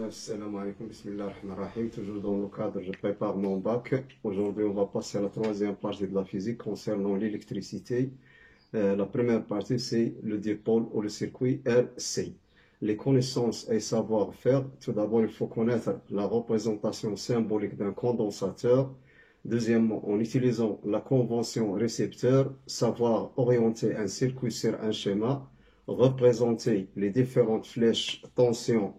Assalamu alaikum, bismillah ar-Rahman ar-Rahim. Toujours dans le cadre, je prépare mon bac. Aujourd'hui, on va passer à la troisième partie de la physique concernant l'électricité. La première partie, c'est le dipôle ou le circuit RC. Les connaissances et savoir-faire. Tout d'abord, il faut connaître la représentation symbolique d'un condensateur. Deuxièmement, en utilisant la convention récepteur, savoir orienter un circuit sur un schéma, représenter les différentes flèches tension,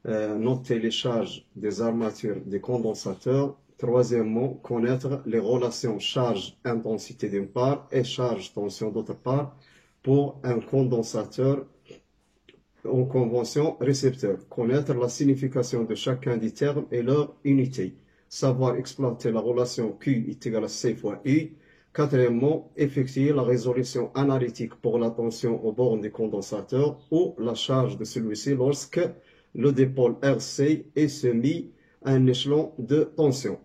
noter les charges des armatures des condensateurs. Troisièmement, connaître les relations charge-intensité d'une part et charge-tension d'autre part pour un condensateur en convention récepteur. Connaître la signification de chacun des termes et leur unité. Savoir exploiter la relation Q est égal à C fois U. Quatrièmement, effectuer la résolution analytique pour la tension aux bornes du condensateur ou la charge de celui-ci lorsque le dipôle RC est soumis à un échelon de tension.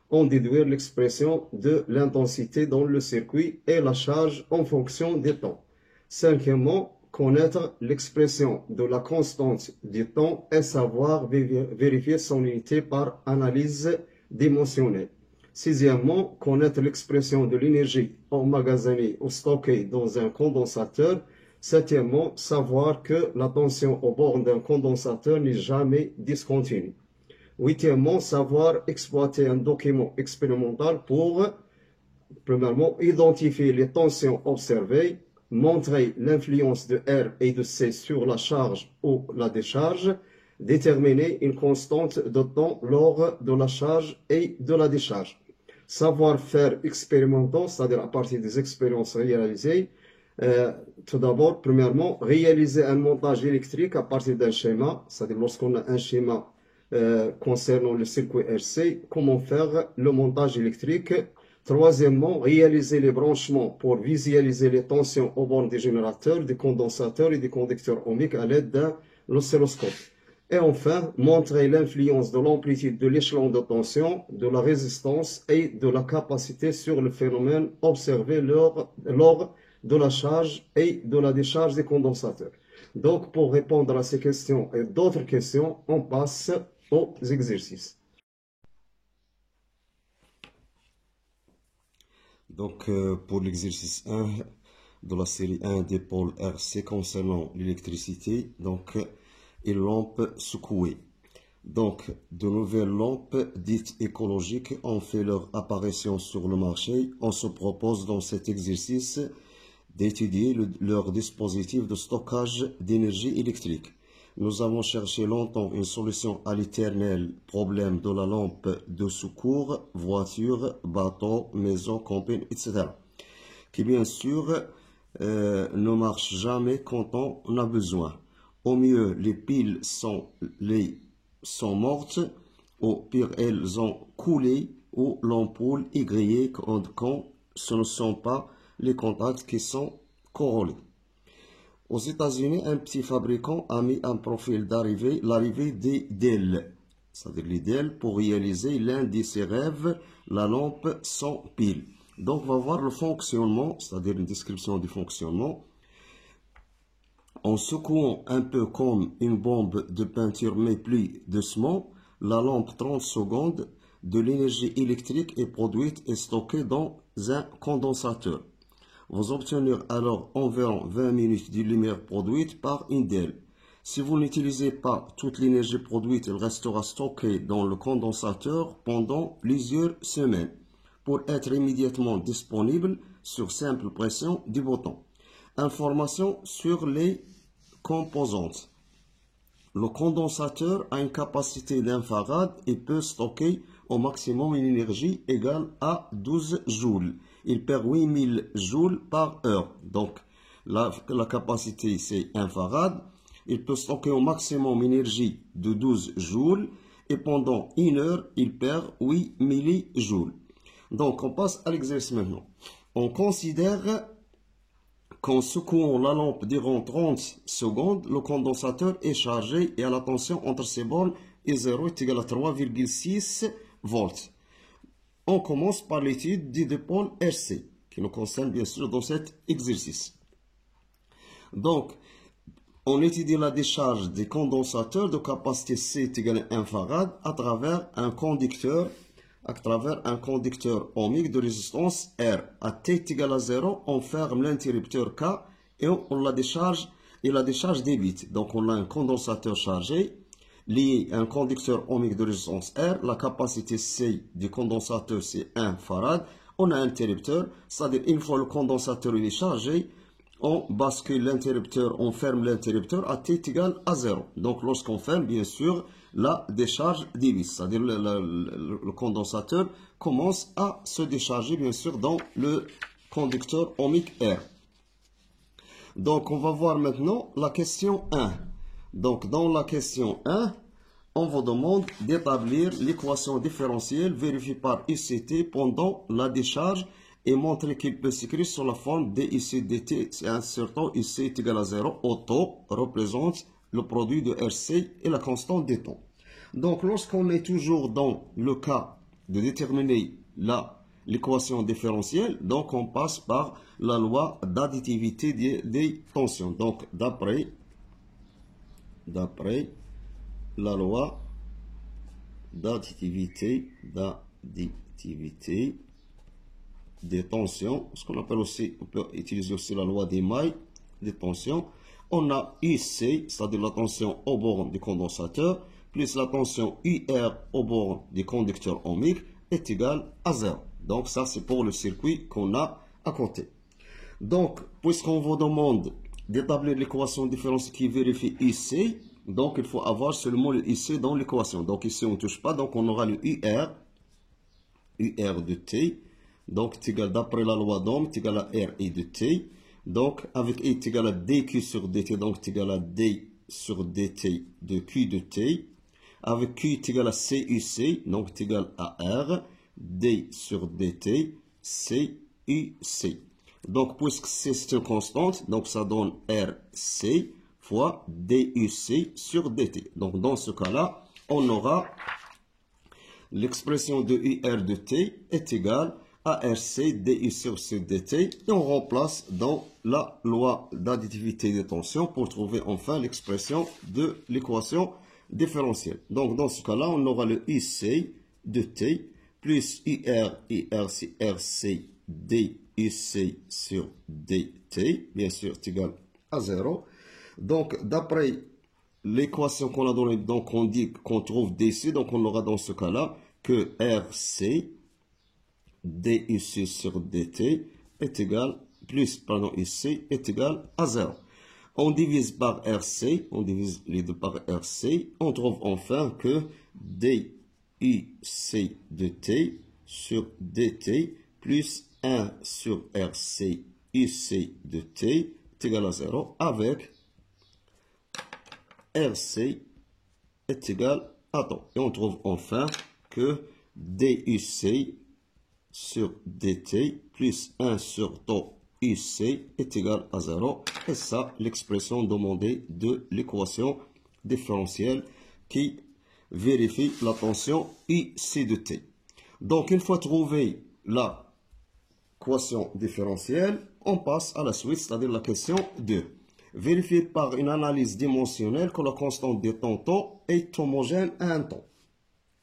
En déduire l'expression de l'intensité dans le circuit et la charge en fonction des temps. Cinquièmement, connaître l'expression de la constante du temps et savoir vérifier son unité par analyse dimensionnelle. Sixièmement, connaître l'expression de l'énergie emmagasinée ou stockée dans un condensateur. Septièmement, savoir que la tension au bord d'un condensateur n'est jamais discontinue. Huitièmement, savoir exploiter un document expérimental pour, premièrement, identifier les tensions observées, montrer l'influence de R et de C sur la charge ou la décharge, déterminer une constante de temps lors de la charge et de la décharge. Savoir-faire expérimental, c'est-à-dire à partir des expériences réalisées. Tout d'abord, premièrement, réaliser un montage électrique à partir d'un schéma, c'est-à-dire lorsqu'on a un schéma concernant le circuit RC, comment faire le montage électrique. Troisièmement, réaliser les branchements pour visualiser les tensions aux bornes des générateurs, des condensateurs et des conducteurs ohmiques à l'aide d'un oscilloscope. Et enfin, montrer l'influence de l'amplitude de l'échelon de tension, de la résistance et de la capacité sur le phénomène observé lors de la charge et de la décharge des condensateurs. Donc, pour répondre à ces questions et d'autres questions, on passe aux exercices. Donc, pour l'exercice 1 de la série 1 des pôles RC concernant l'électricité, donc, et lampes secouées. Donc, de nouvelles lampes dites écologiques ont fait leur apparition sur le marché. On se propose dans cet exercice d'étudier leur dispositif de stockage d'énergie électrique. Nous avons cherché longtemps une solution à l'éternel problème de la lampe de secours, voiture, bateau, maison, camping, etc. Qui bien sûr ne marche jamais quand on a besoin. Au mieux, les piles sont mortes, au pire, elles ont coulé, ou l'ampoule est grillée quand ce ne sont pas les contacts qui sont corrélés. Aux États-Unis, un petit fabricant a mis un profil l'arrivée des DEL, c'est-à-dire les DEL, pour réaliser l'un de ses rêves, la lampe sans pile. Donc, on va voir le fonctionnement, c'est-à-dire une description du fonctionnement. En secouant un peu comme une bombe de peinture, mais plus doucement, la lampe 30 secondes de l'énergie électrique est produite et stockée dans un condensateur. Vous obtenez alors environ 20 minutes de lumière produite par une DEL. Si vous n'utilisez pas toute l'énergie produite, elle restera stockée dans le condensateur pendant plusieurs semaines pour être immédiatement disponible sur simple pression du bouton. Information sur les composantes. Le condensateur a une capacité d'un farad et peut stocker au maximum une énergie égale à 12 joules. Il perd 8000 joules par heure. Donc, la capacité, c'est 1 farad. Il peut stocker au maximum une énergie de 12 joules. Et pendant 1 heure, il perd 8 millijoules. Donc, on passe à l'exercice maintenant. On considère qu'en secouant la lampe durant 30 secondes, le condensateur est chargé et à la tension entre ses bornes et 0 est égal à 3,6 volts. On commence par l'étude du dipôle RC, qui nous concerne bien sûr dans cet exercice. Donc, On étudie la décharge des condensateurs de capacité C est égal à 1 farad à travers un conducteur ohmique de résistance R. À T est égal à 0, on ferme l'interrupteur K et on la décharge débite. Donc on a un condensateur chargé lié à un conducteur ohmique de résistance R. La capacité C du condensateur c'est 1 farad. On a un interrupteur, c'est-à-dire une fois le condensateur est chargé, on bascule l'interrupteur, on ferme l'interrupteur à T égal à 0. Donc lorsqu'on ferme, bien sûr, la décharge débite, c'est-à-dire le condensateur commence à se décharger, bien sûr, dans le conducteur ohmique R. Donc on va voir maintenant la question 1. Donc dans la question 1, on vous demande d'établir l'équation différentielle vérifiée par ICT pendant la décharge et montrer qu'il peut s'écrire sur la forme dIC dt insertant IC est égal à 0. Auto représente le produit de RC et la constante des temps. Donc lorsqu'on est toujours dans le cas de déterminer l'équation différentielle, donc on passe par la loi d'additivité des tensions. Donc d'après la loi d'additivité des tensions, ce qu'on appelle aussi, on peut utiliser aussi la loi des mailles des tensions. On a IC, c'est-à-dire la tension au borne du condensateur, plus la tension IR au borne du conducteur ohmique est égale à 0. Donc ça c'est pour le circuit qu'on a à côté. Donc, puisqu'on vous demande d'établir l'équation différentielle qui vérifie IC, donc il faut avoir seulement le IC dans l'équation. Donc ici on ne touche pas, donc on aura le UR de T. Donc, est égal, d'après la loi d'Ohm, est égal à R et de T. Donc, avec E est égal à dQ sur dt, donc est égal à D sur dt de Q de T. Avec Q est égal à CUC, donc est égal à R, D sur dt, CUC. Donc, puisque C c'est une constante, donc ça donne RC fois DUC sur dt. Donc, dans ce cas-là, on aura l'expression de UR de T est égale à RC DU sur dt et on remplace dans la loi d'additivité des tensions pour trouver enfin l'expression de l'équation différentielle. Donc dans ce cas-là, on aura le IC de T plus UR c'est RC DUC sur dt, bien sûr, est égal à 0. Donc d'après l'équation qu'on a donnée, donc on dit qu'on trouve DC, donc on aura dans ce cas-là que RC DUC sur dt est égal, IC est égal à 0. On divise par RC, on divise les deux par RC, on trouve enfin que DUC de T sur dt plus 1 sur RC UC de T est égal à 0 avec RC est égal à temps. Et on trouve enfin que DUC sur dt plus 1 sur tau UC est égal à 0. Et ça, l'expression demandée de l'équation différentielle qui vérifie la tension IC de T. Donc, une fois trouvé l'équation différentielle, on passe à la suite, c'est-à-dire la question 2. Vérifier par une analyse dimensionnelle que la constante des temps tau est homogène à un temps.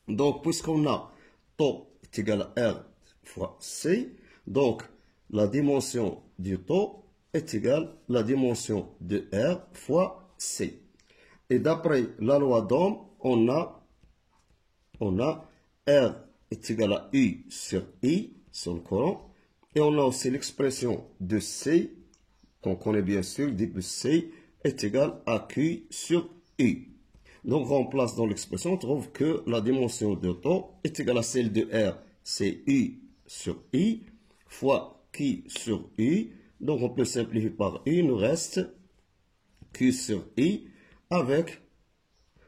Donc, puisqu'on a tau est égal à R fois C, donc la dimension du tau est égale à la dimension de R fois C. Et d'après la loi d'Ohm, on a R est égal à U sur I, sur le courant, et on a aussi l'expression de C, qu'on connaît bien sûr, D plus C est égal à Q sur U. Donc, on remplace dans l'expression, on trouve que la dimension de tau est égale à celle de R, c'est U sur I, fois Q sur U. Donc, on peut simplifier par U, il nous reste Q sur I, avec,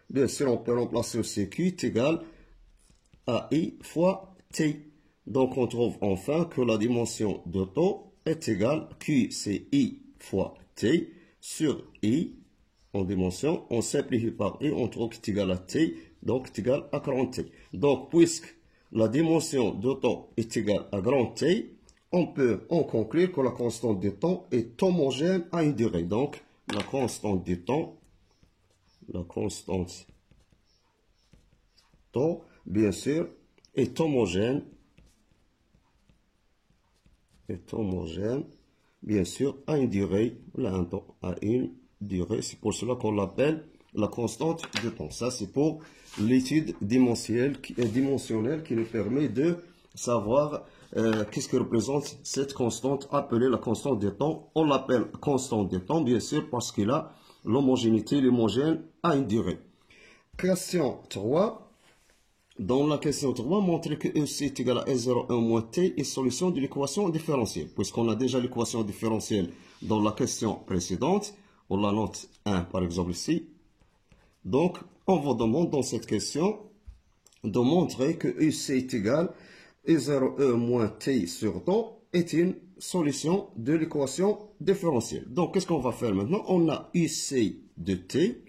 bien sûr, on peut remplacer aussi Q est égal à I fois T. Donc, on trouve enfin que la dimension de tau est égale, Q c'est I fois T, sur I, en dimension, on simplifie par I, on trouve que c'est égal à T, donc c'est égal à grand T. Donc, puisque la dimension de temps est égale à grand T, on peut en conclure que la constante de temps est homogène à une durée. Donc, la constante du temps, bien sûr, est homogène, bien sûr, à une durée, à une durée. C'est pour cela qu'on l'appelle la constante de temps. Ça, c'est pour l'étude dimensionnelle qui nous permet de savoir qu'est-ce que représente cette constante appelée la constante de temps. On l'appelle constante de temps, bien sûr, parce qu'il a l'homogénéité, l'homogène à une durée. Question 3. Dans la question 3, montrer que EC est égal à S01 moins T est solution de l'équation différentielle. Puisqu'on a déjà l'équation différentielle dans la question précédente, on la note 1 par exemple ici. Donc, on vous demande dans cette question de montrer que EC est égal à S01 moins T sur temps est une solution de l'équation différentielle. Donc, qu'est-ce qu'on va faire maintenant? On a UC de T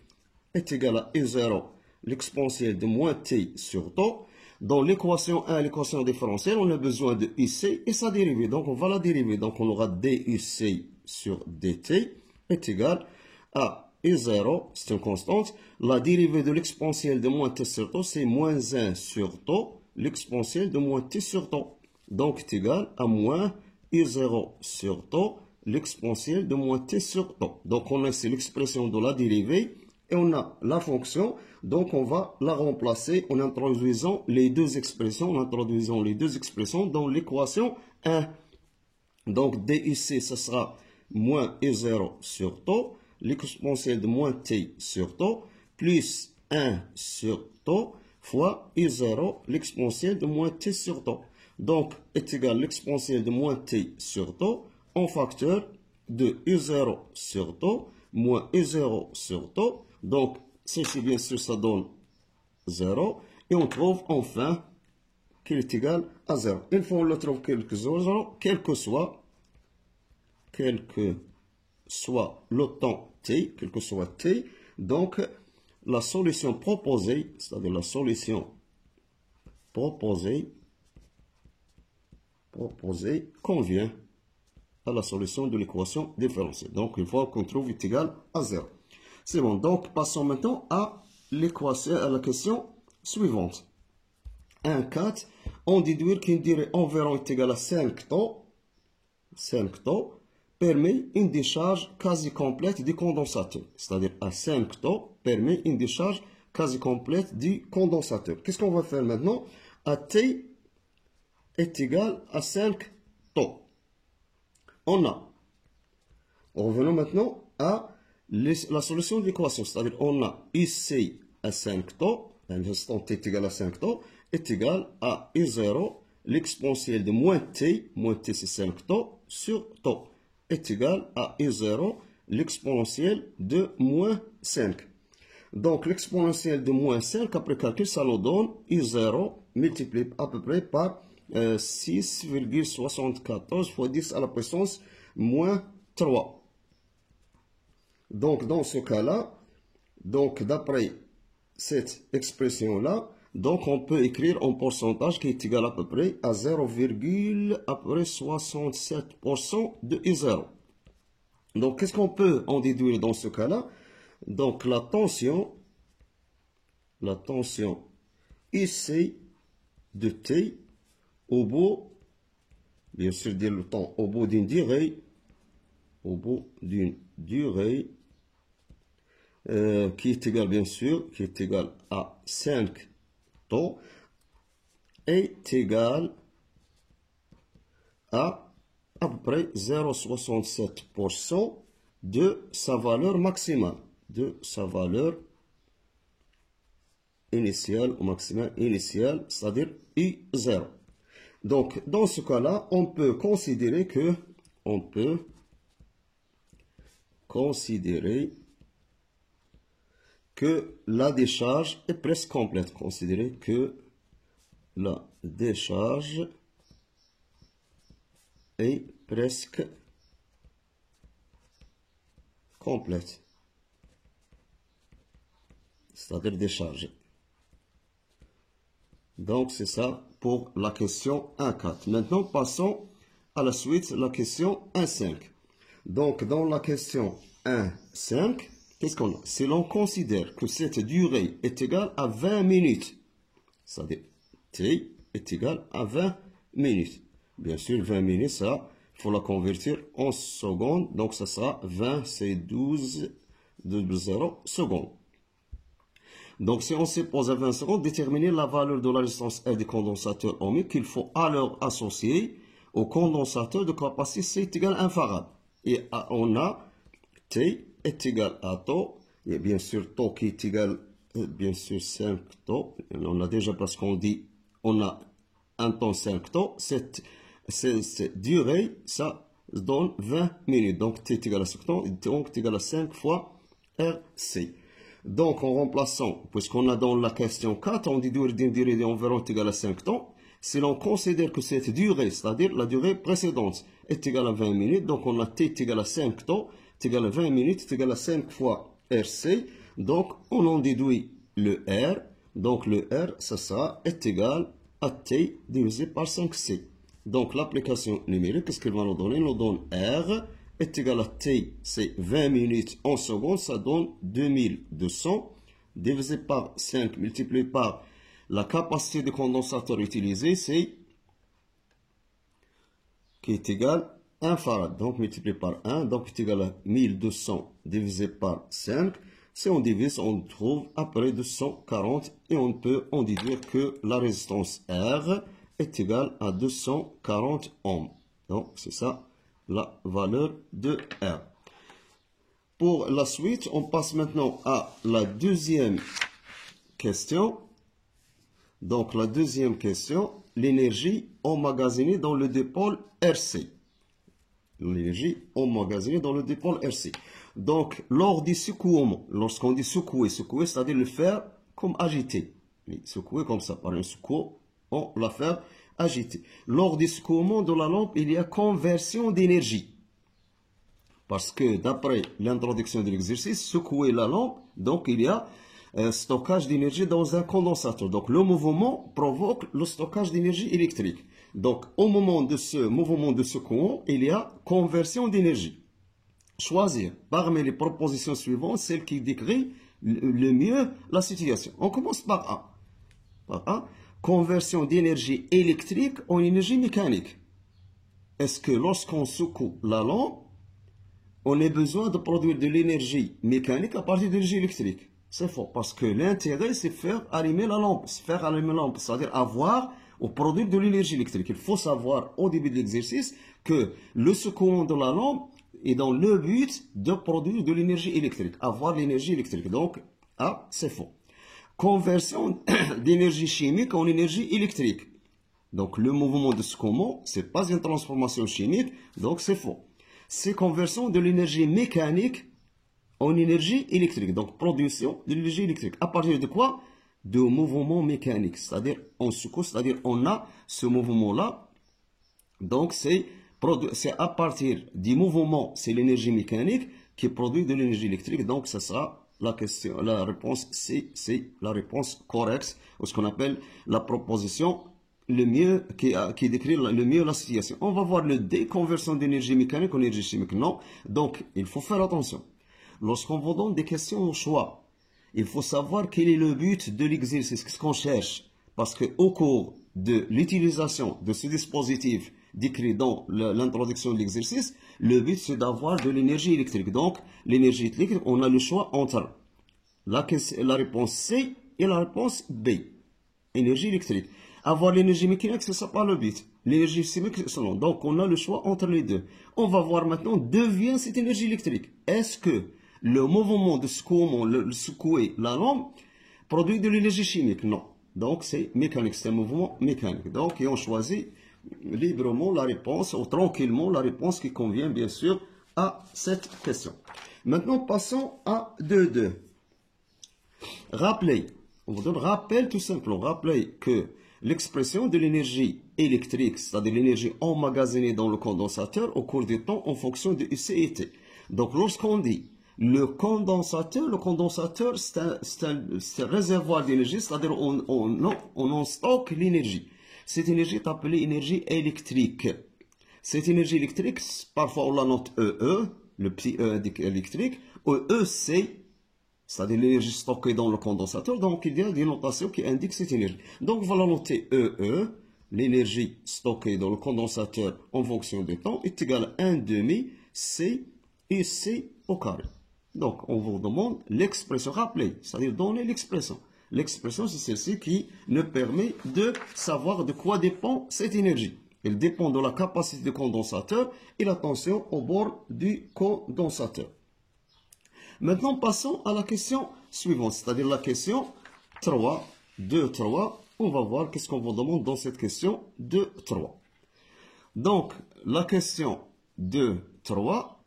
est égal à E0 l'exponentielle de moins t sur temps. Dans l'équation 1, l'équation différentielle, on a besoin de UC et sa dérivée. Donc, on va la dériver. Donc, on aura DUC sur DT est égal à E0, c'est une constante. La dérivée de l'exponentielle de moins t sur temps, c'est moins 1 sur temps, l'exponentielle de moins t sur temps. Donc, est égal à moins E0 sur temps, l'exponentielle de moins t sur temps. Donc, on a ici l'expression de la dérivée. Et on a la fonction, donc on va la remplacer en introduisant les deux expressions, dans l'équation 1. Donc DUC, ce sera moins E0 sur temps, l'exponentielle de moins t sur temps, plus 1 sur temps, fois E0, l'exponentielle de moins t sur temps. Donc, est égal à l'exponentielle de moins t sur temps, en facteur de E0 sur temps, moins E0 sur temps. Donc, ceci, bien sûr, ça donne 0. Et on trouve enfin qu'il est égal à 0. Une fois on le trouve quel que soit le temps t, quel que soit t, donc la solution proposée, c'est-à-dire la solution proposée convient à la solution de l'équation différentielle. Donc, une fois qu'on trouve est égal à 0. C'est bon, donc passons maintenant à la question suivante. 1,4, on déduit qu'une durée environ est égale à 5 temps, permet une décharge quasi complète du condensateur. C'est-à-dire à 5 temps, permet une décharge quasi complète du condensateur. Qu'est-ce qu'on va faire maintenant? À T est égal à 5 temps. Revenons maintenant à la solution de l'équation, c'est-à-dire on a UC à 5 temps, l'instant t est égal à 5 temps, est égal à U0, l'exponentielle de moins t c'est 5 temps, sur temps, est égal à U0, l'exponentielle de moins 5. Donc l'exponentielle de moins 5, après calcul, ça nous donne U0 multiplié à peu près par 6,74 fois 10 à la puissance moins 3. Donc, dans ce cas-là, donc d'après cette expression-là, donc on peut écrire en pourcentage qui est égal à peu près à 0,67% de I0. Donc, qu'est-ce qu'on peut en déduire dans ce cas-là? Donc, la tension IC de T au bout, bien sûr, dire le temps, au bout d'une durée, qui est égal, bien sûr, qui est égal à 5 temps, est égal à peu près 0,67% de sa valeur maximale, de sa valeur initiale ou maximale initiale, c'est-à-dire I0. Donc, dans ce cas-là, on peut considérer que la décharge est presque complète. Considérer que la décharge est presque complète. C'est-à-dire déchargée. Donc, c'est ça pour la question 1,4. Maintenant, passons à la suite, la question 1,5. Donc, dans la question 1,5, 5, qu'est-ce qu'on a? Si l'on considère que cette durée est égale à 20 minutes, c'est-à-dire t est égal à 20 minutes. Bien sûr, 20 minutes, ça, il faut la convertir en secondes. Donc, ça sera 20, c'est 12,0 secondes. Donc, si on se pose à 20 secondes, déterminer la valeur de la résistance R des condensateurs ohmiques qu'il faut alors associer au condensateur de capacité C est égal à 1 farad. Et on a T est égal à tau, et bien sûr tau qui est égal, bien sûr 5 tau. On a déjà, parce qu'on dit, on a un temps 5 tau, cette durée, ça donne 20 minutes. Donc T est égal à 5 tau, donc est égal à 5 fois RC. Donc en remplaçant, puisqu'on a dans la question 4, on dit durée d'une durée d'environ est égale à 5 temps. Si l'on considère que cette durée, c'est-à-dire la durée précédente, est égale à 20 minutes, donc on a T est égal à 5 temps, est égal à 20 minutes, est égal à 5 fois RC. Donc on en déduit le R. Donc le R, ça sera est égal à T divisé par 5C. Donc l'application numérique, qu'est-ce qu'elle va nous donner? Elle nous donne R est égal à T, c'est 20 minutes en secondes, ça donne 2200 divisé par 5 multiplié par la capacité de condensateur utilisée, c'est qui est égal à 1 farad. Donc multiplié par 1, donc est égal à 1200 divisé par 5. Si on divise, on trouve après 240 et on peut en déduire que la résistance R est égale à 240 ohms. Donc c'est ça la valeur de R. Pour la suite, on passe maintenant à la deuxième question. Donc la deuxième question, l'énergie emmagasinée dans le dipôle RC. L'énergie emmagasinée dans le dipôle RC. Donc lors du secouement, lorsqu'on dit secouer, c'est-à-dire le faire comme agité. Secouer comme ça, par un secouement, on la fait agiter. Lors du secouement de la lampe, il y a conversion d'énergie. Parce que d'après l'introduction de l'exercice, secouer la lampe, donc il y a stockage d'énergie dans un condensateur. Donc le mouvement provoque le stockage d'énergie électrique. Donc au moment de ce mouvement de secouement, il y a conversion d'énergie. Choisir parmi les propositions suivantes celle qui décrit le mieux la situation. On commence par A. Par A. Conversion d'énergie électrique en énergie mécanique. Est-ce que lorsqu'on secoue la lampe, on a besoin de produire de l'énergie mécanique à partir de l'énergie électrique? C'est faux, parce que l'intérêt, c'est faire allumer la lampe. C'est-à-dire avoir ou produire de l'énergie électrique. Il faut savoir au début de l'exercice que le secouement de la lampe est dans le but de produire de l'énergie électrique, avoir l'énergie électrique. Donc, A, c'est faux. Conversion d'énergie chimique en énergie électrique. Donc, le mouvement de secouement, ce n'est pas une transformation chimique, donc c'est faux. C'est conversion de l'énergie mécanique en énergie électrique. Donc, production de l'énergie électrique. À partir de quoi? De mouvement mécanique. C'est-à-dire, on secoue, c'est-à-dire, on a ce mouvement-là. Donc, c'est à partir du mouvement, c'est l'énergie mécanique qui produit de l'énergie électrique. Donc, ça sera la question, la réponse C, c'est la réponse correcte, ou ce qu'on appelle la proposition le mieux, qui décrit le mieux la situation. On va voir le D, conversion d'énergie mécanique en énergie chimique. Non. Donc, il faut faire attention. Lorsqu'on vous donne des questions au choix, il faut savoir quel est le but de l'exercice, qu'est-ce qu'on cherche. Parce qu'au cours de l'utilisation de ce dispositif décrit dans l'introduction de l'exercice, le but c'est d'avoir de l'énergie électrique. Donc, l'énergie électrique, on a le choix entre la réponse C et la réponse B. Énergie électrique. Avoir l'énergie mécanique, c'est ça pas le but. L'énergie chimique, c'est non. Donc, on a le choix entre les deux. On va voir maintenant d'où vient cette énergie électrique. Est-ce que le mouvement de secouement, le secouer la lampe, produit de l'énergie chimique? Non. Donc, c'est mécanique, c'est un mouvement mécanique. Donc, et on choisit librement la réponse, ou tranquillement la réponse qui convient, bien sûr, à cette question. Maintenant, passons à 2.2. Rappelez, on vous donne rappel tout simplement, rappelez que l'expression de l'énergie électrique, c'est-à-dire l'énergie emmagasinée dans le condensateur au cours du temps en fonction de UC et T. Donc, lorsqu'on dit le condensateur, c'est un réservoir d'énergie, c'est-à-dire on en stocke l'énergie. Cette énergie est appelée énergie électrique. Cette énergie électrique, parfois on la note EE, le petit E indique électrique, E, c'est-à-dire l'énergie stockée dans le condensateur. Donc, il y a des notations qui indiquent cette énergie. Donc, voilà noter EE, l'énergie stockée dans le condensateur en fonction du temps, est égale à 1 demi C UC au carré. Donc, on vous demande l'expression, rappelez, c'est-à-dire donner l'expression. L'expression, c'est celle-ci qui nous permet de savoir de quoi dépend cette énergie. Elle dépend de la capacité du condensateur et la tension au bord du condensateur. Maintenant, passons à la question suivante, c'est-à-dire la question 3, 2, 3. On va voir qu'est-ce qu'on vous demande dans cette question 2, 3. Donc, la question 2, 3,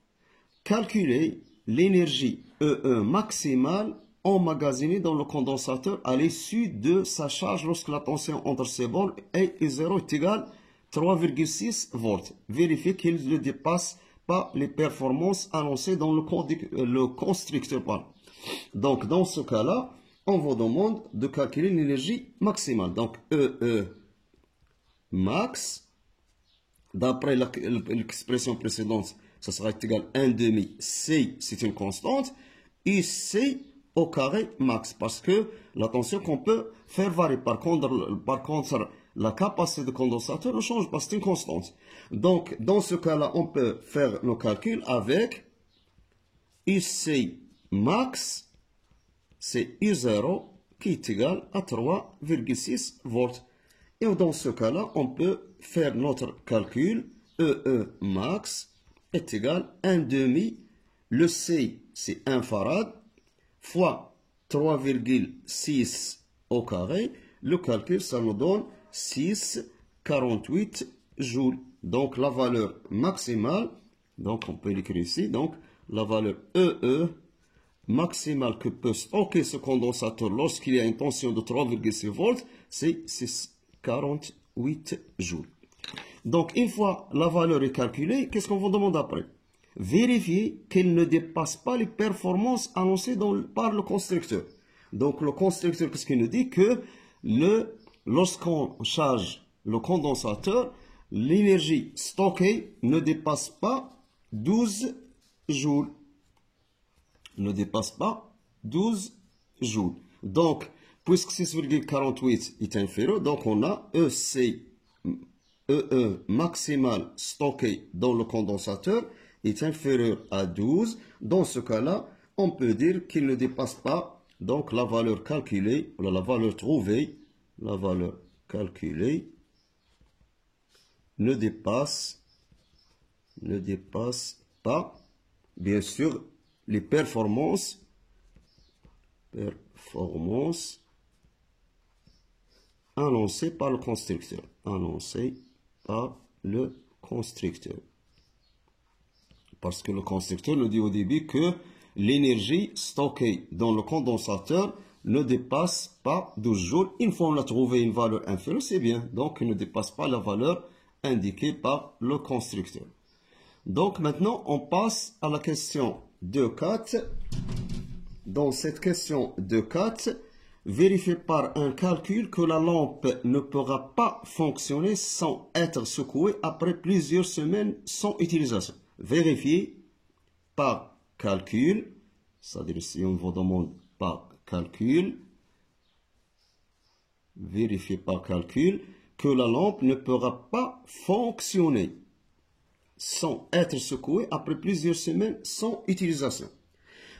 calculer l'énergie E1 maximale emmagasinée dans le condensateur à l'issue de sa charge lorsque la tension entre ces bornes et 0 est égale 3,6 volts. Vérifiez qu'il ne dépasse pas les performances annoncées dans le constructeur. Donc, dans ce cas-là, on vous demande de calculer l'énergie maximale. Donc, EE max, d'après l'expression précédente, ça sera égal à 1 demi C, c'est une constante, et C au carré max, parce que la tension qu'on peut faire varier. Par contre, la capacité de condensateur ne change pas, c'est une constante. Donc, dans ce cas-là, on peut faire nos calculs avec IC max, c'est I0 qui est égal à 3,6 volts. Et dans ce cas-là, on peut faire notre calcul EE max est égal à 1 demi. Le C, c'est 1 farad, fois 3,6 au carré. Le calcul, ça nous donne 6,48 joules. Donc, la valeur maximale, donc on peut l'écrire ici, donc la valeur EE maximale que peut stocker ce condensateur lorsqu'il y a une tension de 3,6 volts, c'est 6,48 joules. Donc, une fois la valeur est calculée, qu'est-ce qu'on vous demande après? Vérifier qu'elle ne dépasse pas les performances annoncées par le constructeur. Donc, le constructeur, qu'est-ce qu'il nous dit? Que lorsqu'on charge le condensateur, l'énergie stockée ne dépasse pas 12 joules. Ne dépasse pas 12 joules. Donc, puisque 6,48 est inférieur, donc on a EE maximal stocké dans le condensateur est inférieur à 12. Dans ce cas-là, on peut dire qu'il ne dépasse pas donc la valeur calculée, ou la valeur trouvée, la valeur calculée ne dépasse pas, bien sûr, les performances annoncées par le constructeur. Parce que le constructeur nous dit au début que l'énergie stockée dans le condensateur ne dépasse pas 12 joules. Une fois on a trouvé une valeur inférieure, c'est bien. Donc, il ne dépasse pas la valeur indiquée par le constructeur. Donc, maintenant, on passe à la question 2.4. Dans cette question 2.4, vérifiez par un calcul que la lampe ne pourra pas fonctionner sans être secouée après plusieurs semaines sans utilisation. Vérifiez par calcul, c'est-à-dire si on vous demande par calcul, vérifiez par calcul que la lampe ne pourra pas fonctionner sans être secouée après plusieurs semaines sans utilisation.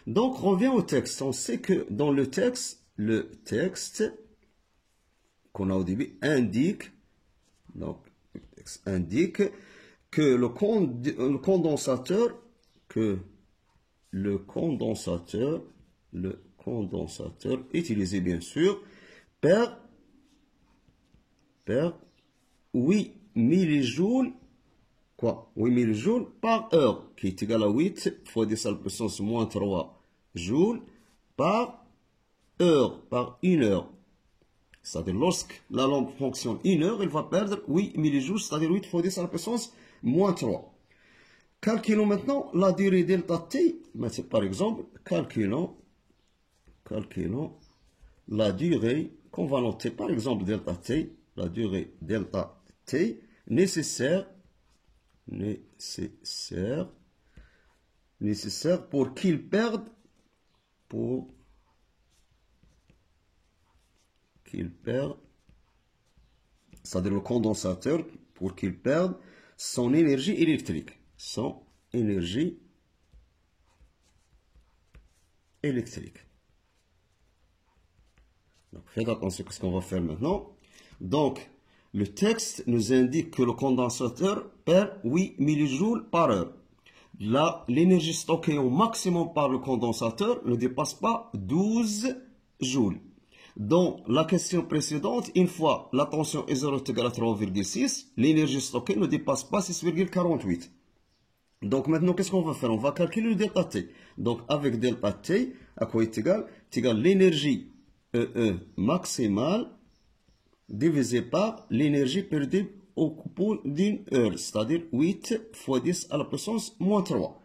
Donc, on revient au texte. On sait que dans le texte qu'on a au début indique que le condensateur utilisé bien sûr perd 8 millijoules 8 millijoules par heure, qui est égal à 8 fois 10 à la puissance moins 3 joules par heure, par une heure. C'est-à-dire, lorsque la lampe fonctionne une heure, elle va perdre 8 millijoules, c'est-à-dire 8 fois 10 à la puissance moins 3. Calculons maintenant la durée delta T. Par exemple, calculons la durée qu'on va noter, par exemple, delta T, la durée delta T nécessaire nécessaire pour qu'il perde, c'est-à-dire le condensateur, pour qu'il perde son énergie électrique. Son énergie électrique. Donc, faites attention à ce qu'on va faire maintenant. Donc, le texte nous indique que le condensateur perd 8 millijoules par heure. Là, l'énergie stockée au maximum par le condensateur ne dépasse pas 12 joules. Dans la question précédente, une fois la tension est 0 égale à 3,6, l'énergie stockée ne dépasse pas 6,48. Donc maintenant, qu'est-ce qu'on va faire? On va calculer le delta T. Donc avec delta T, à quoi est égal? C'est égal l'énergie maximale divisé par l'énergie perdue au cours d'une heure, c'est-à-dire 8 fois 10 à la puissance moins 3.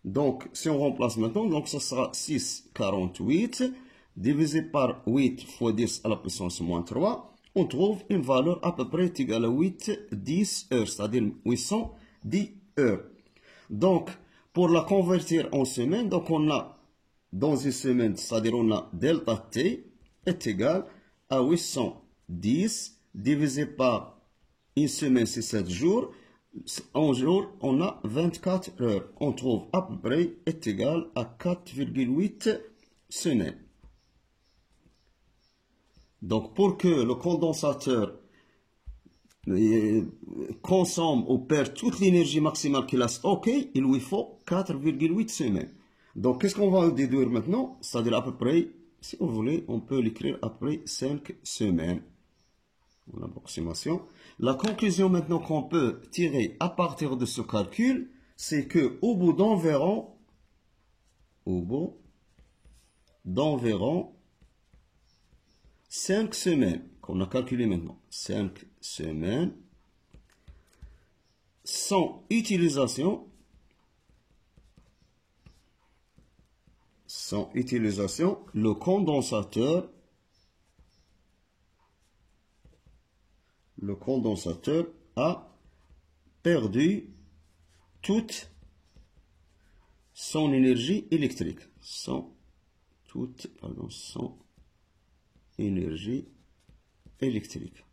Donc, si on remplace maintenant, donc ça sera 6,48 divisé par 8 fois 10 à la puissance moins 3. On trouve une valeur à peu près égale à 10 heures, c'est-à-dire 810 heures. Donc, pour la convertir en semaine, donc on a dans une semaine, c'est-à-dire on a delta T est égal à 810 divisé par une semaine, c'est 7 jours. En jour, on a 24 heures. On trouve à peu près est égal à 4,8 semaines. Donc, pour que le condensateur consomme ou perd toute l'énergie maximale qu'il a stockée, il lui faut 4,8 semaines. Donc, qu'est-ce qu'on va déduire maintenant? C'est-à-dire à peu près, si vous voulez, on peut l'écrire après 5 semaines. Une approximation. La conclusion maintenant qu'on peut tirer à partir de ce calcul, c'est que au bout d'environ 5 semaines, qu'on a calculé maintenant, 5 semaines, sans utilisation, le condensateur a perdu toute son énergie électrique. Son énergie électrique.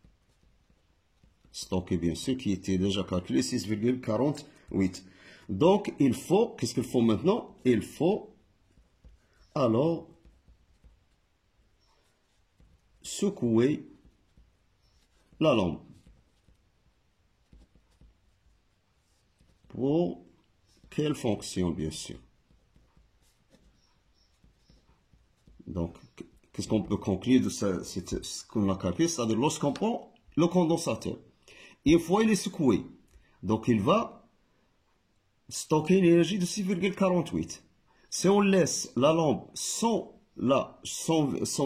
Stocké, bien sûr, qui était déjà calculé, 6,48. Donc, il faut, qu'est-ce qu'il faut maintenant? Il faut alors secouer la lampe. Pour quelle fonction, bien sûr? Donc, qu'est-ce qu'on peut conclure de ce qu'on a calculé? C'est-à-dire, lorsqu'on prend le condensateur, une fois il est secoué, donc il va stocker une énergie de 6,48. Si on laisse la lampe sans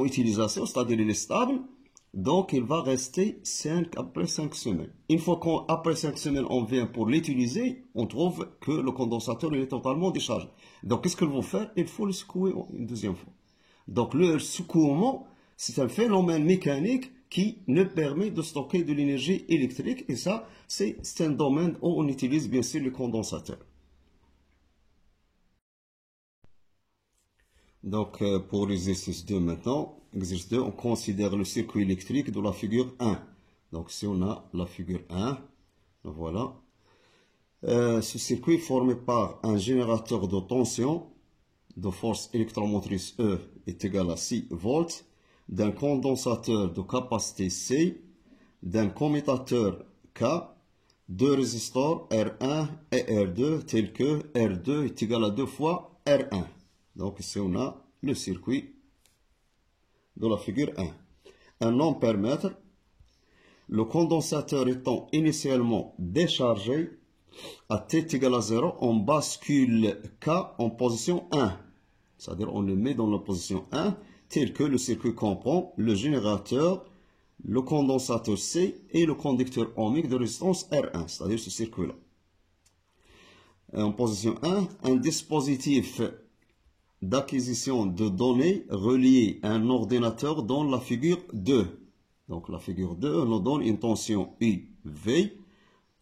utilisation, c'est-à-dire il est stable, donc il va rester après 5 semaines. Une fois qu'après 5 semaines on vient pour l'utiliser, on trouve que le condensateur il est totalement déchargé. Donc qu'est-ce qu'il faut faire? Il faut le secouer une deuxième fois. Donc le secouement, c'est un phénomène mécanique qui nous permet de stocker de l'énergie électrique. Et ça, c'est un domaine où on utilise bien sûr le condensateur. Donc pour l'exercice 2 maintenant, exercice 2, on considère le circuit électrique de la figure 1. Donc si on a la figure 1, voilà. Ce circuit est formé par un générateur de tension de force électromotrice E est égal à 6 volts, d'un condensateur de capacité C, d'un commutateur K, deux résistors R1 et R2, tels que R2 est égal à 2 fois R1. Donc ici on a le circuit de la figure 1. Un ampèremètre, le condensateur étant initialement déchargé, à T égale à 0, on bascule K en position 1. C'est-à-dire on le met dans la position 1, tel que le circuit comprend le générateur, le condensateur C et le conducteur ohmique de résistance R1, c'est-à-dire ce circuit-là. En position 1, un dispositif d'acquisition de données relié à un ordinateur dans la figure 2. Donc la figure 2 nous donne une tension UV,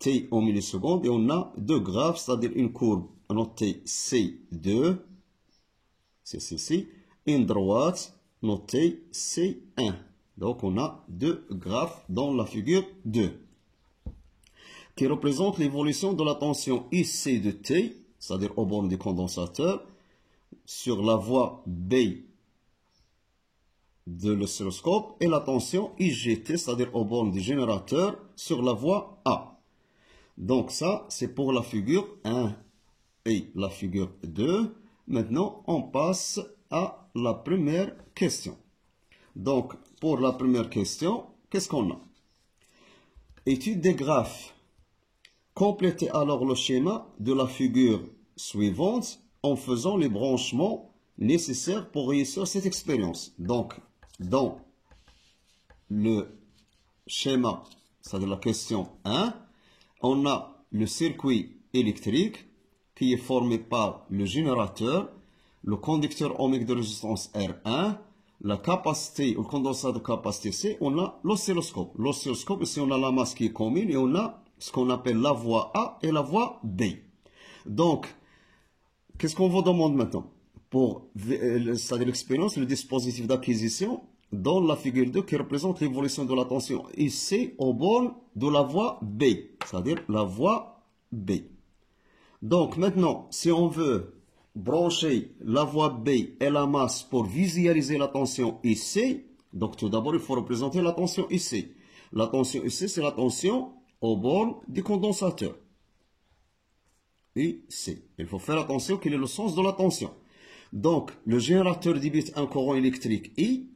T en millisecondes, et on a deux graphes, c'est-à-dire une courbe notée C2, c'est ceci, une droite notée C1. Donc on a deux graphes dans la figure 2 qui représentent l'évolution de la tension IC de T, c'est-à-dire aux bornes du condensateur, sur la voie B de l'oscilloscope et la tension IGT, c'est-à-dire aux bornes du générateur, sur la voie A. Donc ça, c'est pour la figure 1 et la figure 2. Maintenant, on passe à la première question. Donc, pour la première question, qu'est-ce qu'on a? Étude des graphes. Complétez alors le schéma de la figure suivante en faisant les branchements nécessaires pour réussir cette expérience. Donc, dans le schéma, c'est-à-dire la question 1, on a le circuit électrique qui est formé par le générateur, le conducteur ohmique de résistance R1, la capacité, le condensateur de capacité C, on a l'oscilloscope. L'oscilloscope, ici on a la masse qui est commune et on a ce qu'on appelle la voie A et la voie B. Donc, qu'est-ce qu'on vous demande maintenant? Pour, c'est-à-dire l'expérience, le dispositif d'acquisition dans la figure 2 qui représente l'évolution de la tension IC aux bornes de la voie B, c'est-à-dire la voie B. Donc maintenant, si on veut brancher la voie B et la masse pour visualiser la tension IC, donc tout d'abord il faut représenter la tension IC. La tension IC, c'est la tension aux bornes du condensateur. IC. Il faut faire attention quel est le sens de la tension. Donc, le générateur débite un courant électrique I.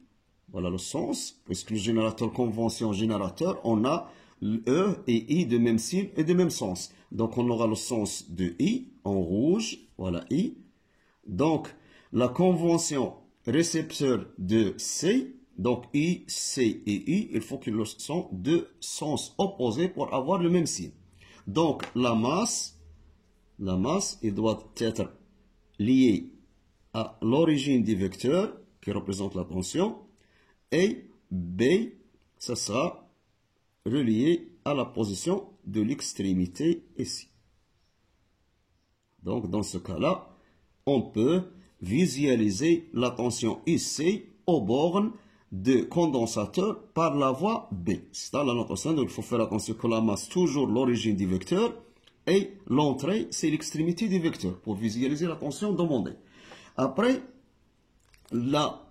Voilà le sens. Puisque le générateur convention générateur, on a E et I de même signe et de même sens. Donc, on aura le sens de I en rouge. Voilà I. Donc, la convention récepteur de C. Donc, I, C et I, il faut qu'ils soient deux sens opposés pour avoir le même signe. Donc, la masse, il doit être liée à l'origine du vecteur qui représente la tension. Et B, ça sera relié à la position de l'extrémité ici. Donc, dans ce cas-là, on peut visualiser la tension IC aux bornes de condensateur par la voie B. C'est ça la notation, donc il faut faire attention que la masse, toujours l'origine du vecteur, et l'entrée, c'est l'extrémité du vecteur, pour visualiser la tension demandée. Après, la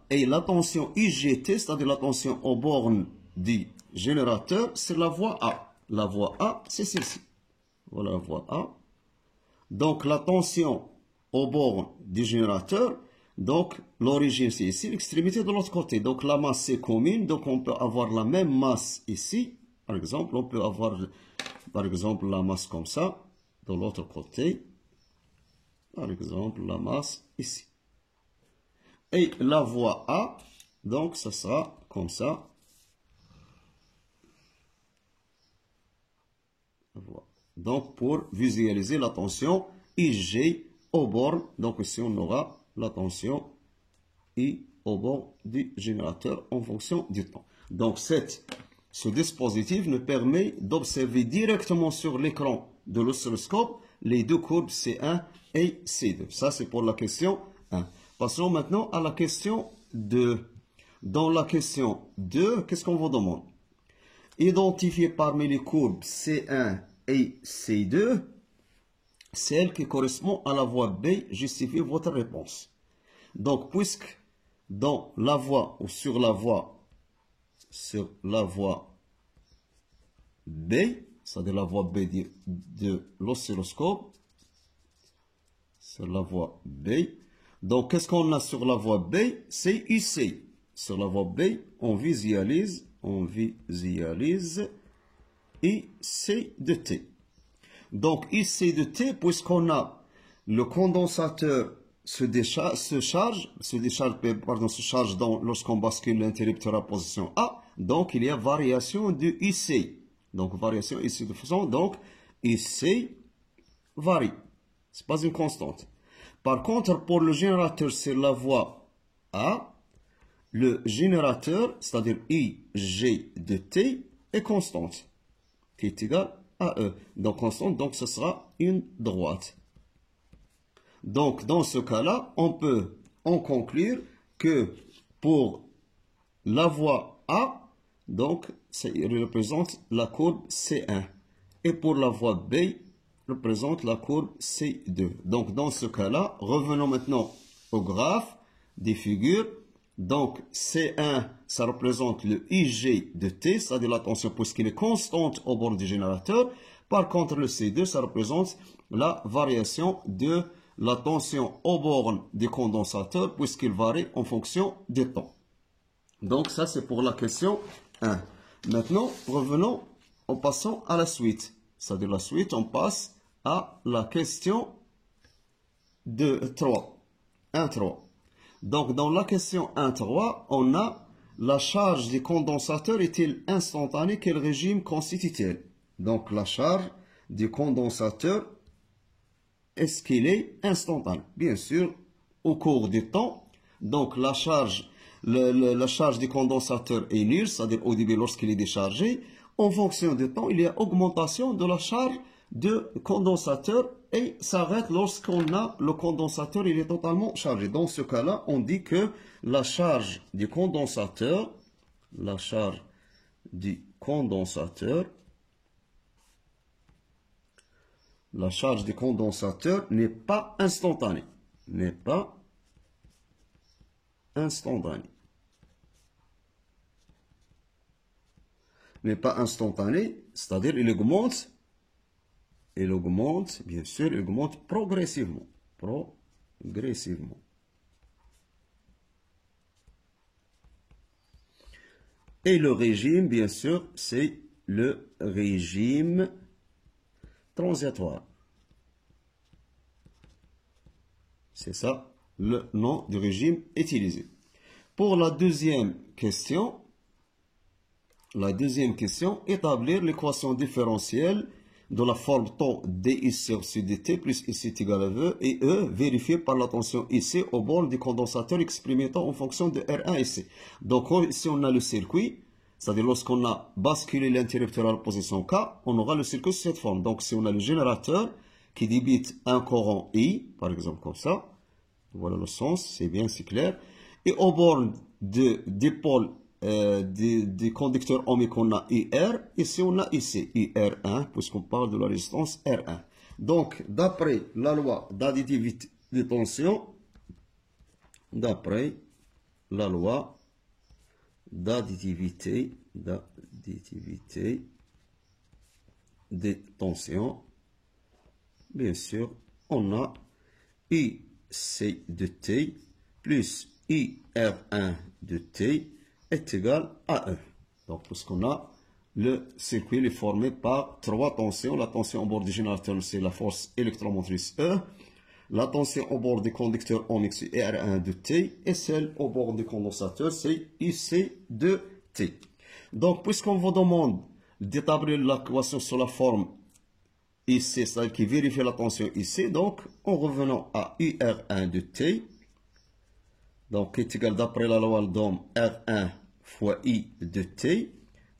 tension IGT, c'est-à-dire la tension aux bornes du générateur, c'est la voie A. La voie A, c'est celle-ci. Voilà la voie A. Donc, la tension aux bornes du générateur, donc l'origine c'est ici, l'extrémité de l'autre côté. Donc, la masse c'est commune, donc on peut avoir la même masse ici. Par exemple, on peut avoir, par exemple, la masse comme ça, de l'autre côté. Par exemple, la masse ici. Et la voie A, donc ça sera comme ça. Donc pour visualiser la tension IG aux bornes, donc ici on aura la tension I au bord du générateur en fonction du temps. Donc ce dispositif nous permet d'observer directement sur l'écran de l'oscilloscope les deux courbes C1 et C2. Ça c'est pour la question 1. Passons maintenant à la question 2. Dans la question 2, qu'est-ce qu'on vous demande? Identifiez parmi les courbes C1 et C2 celle qui correspond à la voie B. Justifiez votre réponse. Donc, puisque dans la voie ou sur la voie B, c'est-à-dire la voie B de l'oscilloscope, c'est la voie B. Donc, qu'est-ce qu'on a sur la voie B? C'est IC. Sur la voie B, on visualise IC de T. Donc, IC de T, puisqu'on a le condensateur se charge lorsqu'on bascule l'interrupteur à position A. Donc, il y a variation de IC. Donc, variation ici de façon. Donc, IC varie. Ce n'est pas une constante. Par contre, pour le générateur, c'est la voie A. Le générateur, c'est-à-dire IG de T, est constante, qui est égale à E. Donc, constante, donc ce sera une droite. Donc, dans ce cas-là, on peut en conclure que pour la voie A, donc, il représente la courbe C1. Et pour la voie B, représente la courbe C2. Donc, dans ce cas-là, revenons maintenant au graphe des figures. Donc, C1, ça représente le IG de T, c'est-à-dire la tension puisqu'il est constante au bord du générateur. Par contre, le C2, ça représente la variation de la tension au bord du condensateur puisqu'il varie en fonction du temps. Donc, ça, c'est pour la question 1. Maintenant, revenons en passant à la suite. C'est-à-dire la suite, on passe à la question 3. 1,3. Donc, dans la question 1,3, on a la charge du condensateur est-il instantanée? Quel régime constitue-t-elle? Donc, la charge du condensateur, est-ce qu'il est instantané? Bien sûr, au cours du temps. Donc, la charge du condensateur est nulle, c'est-à-dire au début lorsqu'il est déchargé. En fonction du temps, il y a augmentation de la charge du condensateur et s'arrête lorsqu'on a le condensateur, il est totalement chargé. Dans ce cas-là, on dit que la charge du condensateur n'est pas instantanée. N'est pas instantanée. N'est pas instantanée, c'est-à-dire il augmente, bien sûr, il augmente progressivement. Et le régime, bien sûr, c'est le régime transitoire. C'est ça, le nom du régime utilisé. Pour la deuxième question, établir l'équation différentielle de la forme taux dIC au-dessus dt plus ici est égal à E et E vérifié par la tension IC au bord du condensateur exprimé en fonction de R1 et C. Donc ici on a le circuit, c'est-à-dire lorsqu'on a basculé l'interrupteur à la position K, on aura le circuit sous cette forme. Donc si on a le générateur qui débite un courant I, par exemple comme ça, voilà le sens, c'est bien, c'est clair, et au bord des pôles des conducteurs ohmiques, on a IR, ici on a IC, IR1, puisqu'on parle de la résistance R1. Donc, d'après la loi d'additivité des tensions, bien sûr, on a IC de T plus IR1 de T est égal à E. Donc, puisqu'on a le circuit est formé par trois tensions. La tension au bord du générateur, c'est la force électromotrice E. La tension au bord du conducteur ohmique, c'est R1 de T. Et celle au bord du condensateur, c'est IC de T. Donc, puisqu'on vous demande d'établir l'équation sur la forme IC, c'est-à-dire qui vérifie la tension IC, donc, en revenant à IR1 de T, donc, qui est égal d'après la loi d'Ohm, R1 fois I de T,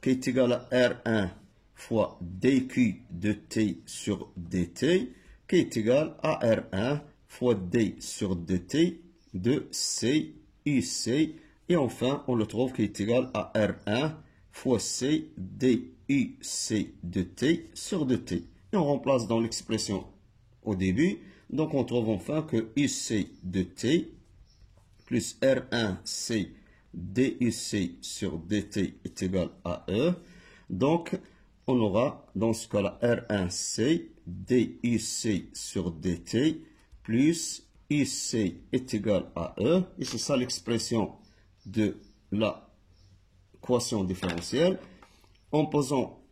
qui est égal à R1 fois dQ de T sur dt, qui est égal à R1 fois D sur dt de C, IC, et enfin, on le trouve qui est égal à R1 fois C, DUC de T sur dt. Et on remplace dans l'expression au début, donc on trouve enfin que IC de T plus R1C DUC sur dt est égal à E. Donc, on aura dans ce cas-là R1C DUC sur dt plus IC est égal à E. Et c'est ça l'expression de l'équation différentielle. En posant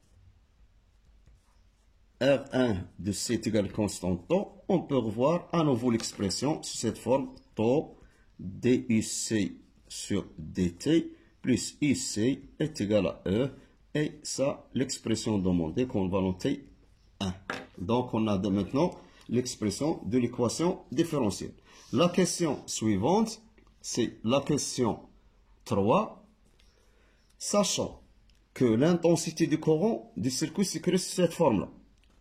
R1 de C est égal à constant temps, on peut revoir à nouveau l'expression sous cette forme taux DUC sur dt plus IC est égal à E. Et ça, l'expression demandée qu'on va noter 1. Donc, on a maintenant l'expression de l'équation différentielle. La question suivante, c'est la question 3. Sachant que l'intensité du courant du circuit se crée sous cette forme-là.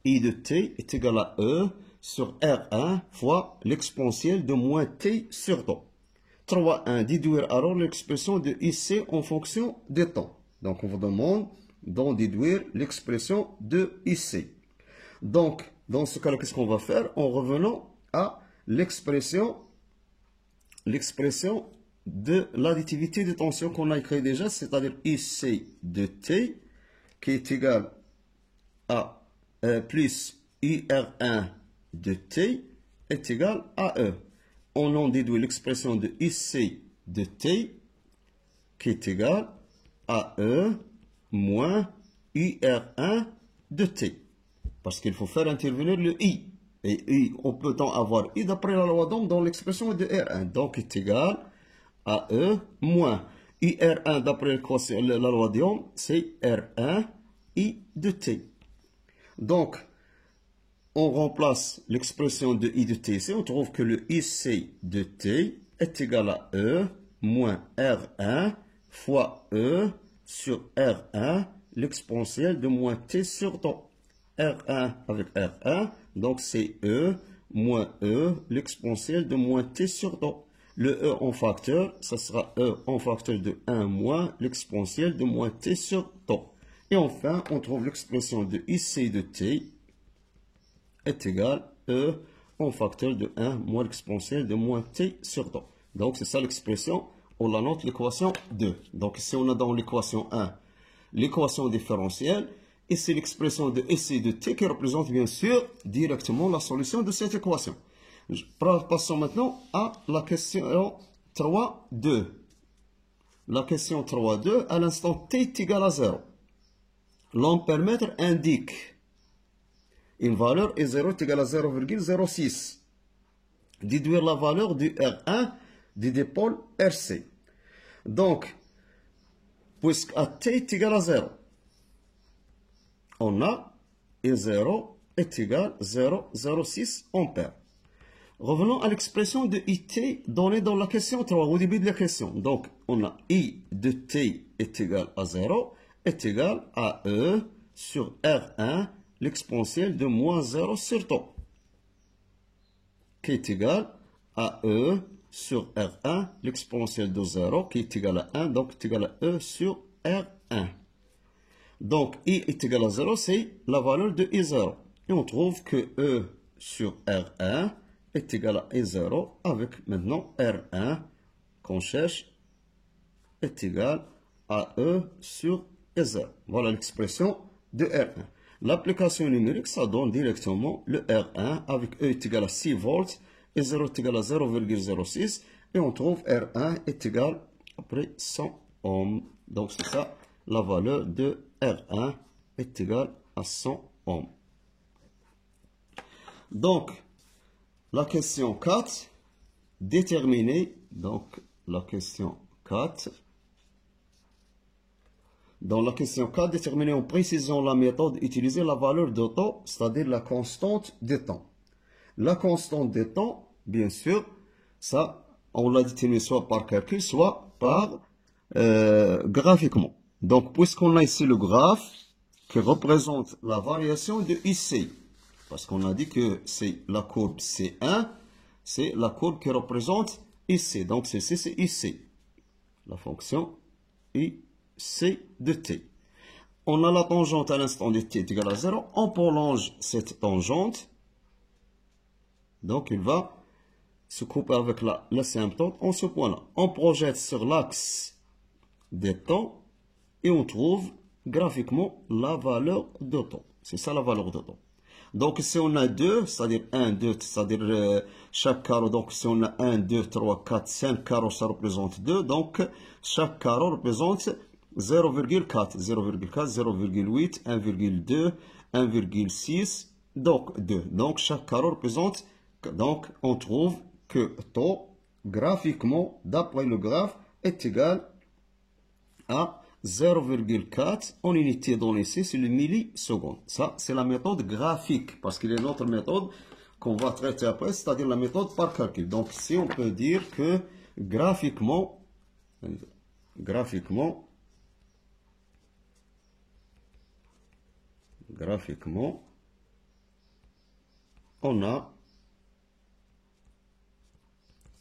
I de T est égal à E sur R1 fois l'exponentielle de moins t sur temps. 3.1. Déduire alors l'expression de IC en fonction des temps. Donc, on vous demande d'en déduire l'expression de IC. Donc, dans ce cas-là, qu'est-ce qu'on va faire? En revenant à l'expression de l'additivité de tension qu'on a écrit déjà, c'est-à-dire IC de T, qui est égal à plus IR1 de T est égal à E. On en déduit l'expression de IC de T qui est égal à E moins IR1 de T. Parce qu'il faut faire intervenir le I. Et I, on peut avoir I d'après la loi d'Ohm dans l'expression de R1. Donc, est égal à E moins IR1 d'après la loi d'Ohm, c'est R1 I de T. Donc, on remplace l'expression de I de T ici. On trouve que le IC de T est égal à E moins R1 fois E sur R1, l'exponentielle de moins T sur temps. R1 avec R1, donc c'est E moins E, l'exponentielle de moins T sur temps. Le E en facteur, ça sera E en facteur de 1 moins l'exponentielle de moins T sur temps. Et enfin, on trouve l'expression de IC de T est égal à E en facteur de 1 moins l'exponentielle de moins T sur temps. Donc, c'est ça l'expression. On la note l'équation 2. Donc, ici, on a dans l'équation 1 l'équation différentielle. Et c'est l'expression de IC de T qui représente bien sûr directement la solution de cette équation. Passons maintenant à la question 3.2. La question 3.2, à l'instant T est égal à 0. L'ampèremètre indique une valeur et 0 est égal à 0,06. Déduire la valeur du R1 du dipôle RC. Donc, puisque à T est égal à 0, on a et 0 est égal à 0,06 ampères. Revenons à l'expression de IT donnée dans la question 3, au début de la question. Donc, on a I de T est égal à 0, est égal à E sur R1, l'exponentielle de moins 0 sur temps, qui est égal à E sur R1, l'exponentielle de 0, qui est égal à 1, donc est égal à E sur R1. Donc, I est égal à 0, c'est la valeur de I0. Et on trouve que E sur R1 est égal à I0 avec maintenant R1 qu'on cherche est égal à E sur I0. Voilà l'expression de R1. L'application numérique, ça donne directement le R1 avec E est égal à 6 volts et 0 est égal à 0,06. Et on trouve R1 est égal à près 100 ohms. Donc, c'est ça, la valeur de R1 est égal à 100 ohms. Donc, la question 4, déterminer, donc la question 4, dans la question 4, déterminer en précision la méthode, utiliser la valeur de temps, c'est-à-dire la constante de temps. La constante de temps, bien sûr, ça, on l'a déterminé soit par calcul, soit par graphiquement. Donc, puisqu'on a ici le graphe qui représente la variation de IC, parce qu'on a dit que c'est la courbe C1, c'est la courbe qui représente IC. Donc, ceci, c'est IC. La fonction IC de T. On a la tangente à l'instant de T est égale à 0. On prolonge cette tangente. Donc, il va se couper avec l'asymptote en ce point-là. On projette sur l'axe des temps et on trouve graphiquement la valeur de temps. C'est ça la valeur de temps. Donc, si on a 2, c'est-à-dire 1, 2, c'est-à-dire chaque carreau, donc si on a 1, 2, 3, 4, 5 carreaux, ça représente 2. Donc, chaque carreau représente 0,4, 0,4, 0,8, 1,2, 1,6, donc 2. Donc, chaque carreau représente, donc on trouve que temps, graphiquement, d'après le graphe, est égal à 0,4 en unité donnée ici, c'est le milliseconde. Ça, c'est la méthode graphique, parce qu'il y a une autre méthode qu'on va traiter après, c'est-à-dire la méthode par calcul. Donc, ici, on peut dire que graphiquement, on a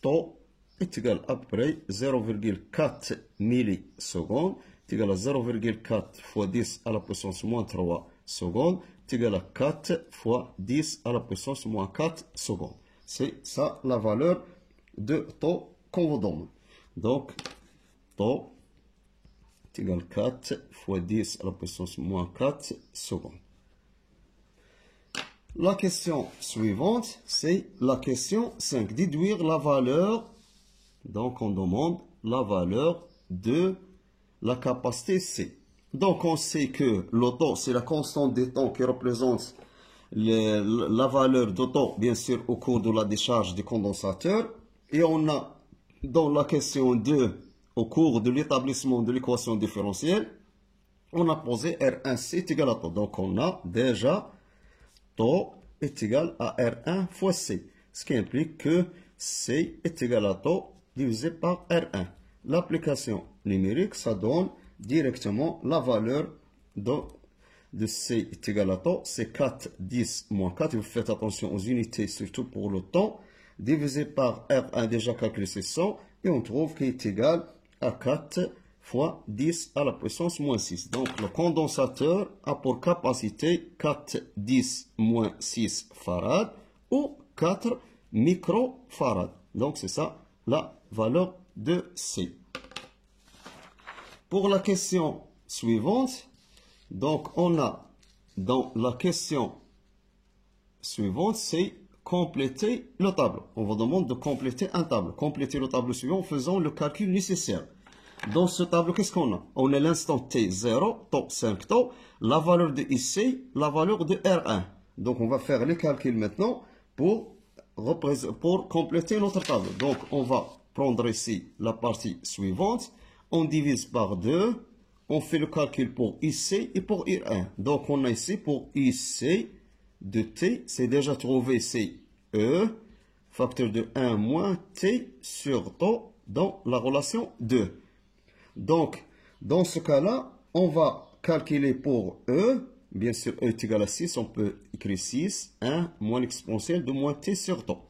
taux est égal à peu près 0,4 millisecondes, est égal à 0,4 fois 10 à la puissance moins 3 secondes, est égal à 4 fois 10 à la puissance moins 4 secondes. C'est ça la valeur de taux qu'on vous donne. Donc, taux est égal à 4 fois 10 à la puissance moins 4 secondes. La question suivante, c'est la question 5. Déduire la valeur, donc on demande la valeur de la capacité C. Donc on sait que le taux, c'est la constante des temps qui représente la valeur de taux, bien sûr, au cours de la décharge du condensateur. Et on a, dans la question 2, au cours de l'établissement de l'équation différentielle, on a posé R1C est égal à taux. Donc on a déjà taux est égal à R1 fois C, ce qui implique que C est égal à taux divisé par R1. L'application numérique, ça donne directement la valeur de C est égal à taux, c'est 4, 10, moins 4. Vous faites attention aux unités, surtout pour le temps, divisé par R1, déjà calculé, c'est 100, et on trouve qu'il est égal à 4 fois 10 à la puissance moins 6. Donc, le condensateur a pour capacité 4, 10, moins 6 farad ou 4 microfarads. Donc, c'est ça la valeur de C. Pour la question suivante, donc on a dans la question suivante, c'est compléter le tableau. On vous demande de compléter un tableau. Compléter le tableau suivant en faisant le calcul nécessaire. Dans ce tableau, qu'est-ce qu'on a? On a l'instant T, 0, taux, 5 taux, la valeur de IC, la valeur de R1. Donc, on va faire les calculs maintenant pour compléter notre tableau. Donc, on va prendre ici la partie suivante. On divise par 2. On fait le calcul pour IC et pour R1. Donc, on a ici pour IC de T, c'est déjà trouvé, c'est E, facteur de 1 moins T sur taux dans la relation 2. Donc, dans ce cas-là, on va calculer pour E, bien sûr, E est égal à 6, on peut écrire 6, 1 moins l'exponentielle de moins T sur taux.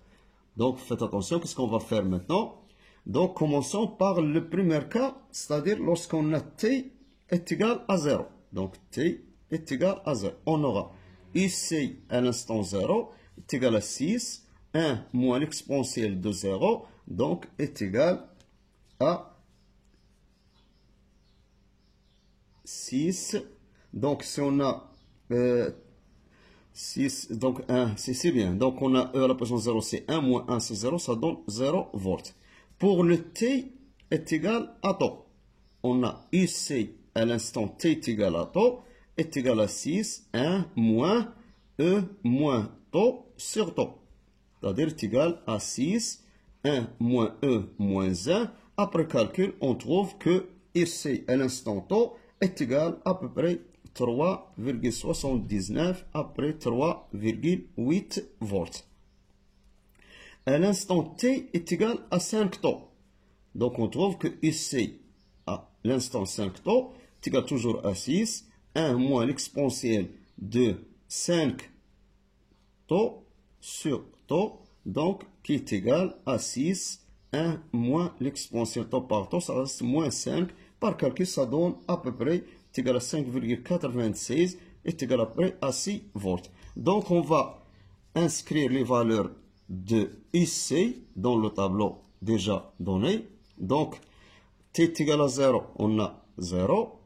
Donc, faites attention, qu'est-ce qu'on va faire maintenant? Donc, commençons par le premier cas, c'est-à-dire lorsqu'on a T est égal à 0. Donc, T est égal à 0. On aura ici, à l'instant 0, est égal à 6, 1 moins l'exponentielle de 0, donc est égal à 6. Donc, si on a 6, donc 1, c'est bien. Donc, on a E à la puissance 0, c'est 1 moins 1, c'est 0, ça donne 0 volts. Pour le T est égal à taux, on a ici, à l'instant T est égal à taux, est égal à 6, 1 moins E moins taux sur taux. C'est-à-dire est égal à 6, 1 moins E moins 1. Après calcul, on trouve que ici, à l'instant taux, est égal à peu près 3,79 après 3,8 volts. À l'instant T est égal à 5 taux. Donc on trouve que ici, à l'instant 5 taux, est égal toujours à 6, 1 moins l'exponentielle de 5 taux sur taux, donc qui est égal à 6, 1 moins l'exponentielle taux par taux, ça reste moins 5. Par calcul, ça donne à peu près est égal à 5,96, est égal à peu près à 6 volts. Donc on va inscrire les valeurs de IC dans le tableau déjà donné. Donc, T est égal à 0, on a 0.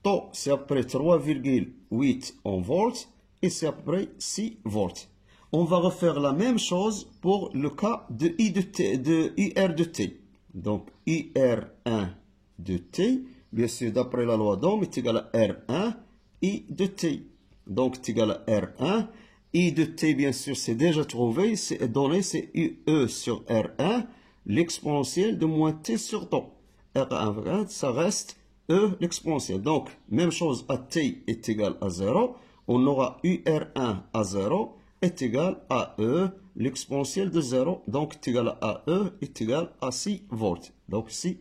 Taux, c'est à peu près 3,8 en volts et c'est à peu près 6 volts. On va refaire la même chose pour le cas de IR de T. Donc, IR1 de T, bien sûr, d'après la loi d'Ohm, est égal à R1, I de T. Donc, est égal à R1. I de T, bien sûr, c'est déjà trouvé, c'est donné, c'est UE sur R1, l'exponentielle de moins T sur taux. R1, ça reste E, l'exponentielle. Donc, même chose à T est égal à 0, on aura UR1 à 0 est égal à E, l'exponentielle de 0, donc est égal à E est égal à 6 volts. Donc, 6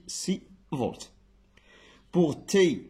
volts. Pour T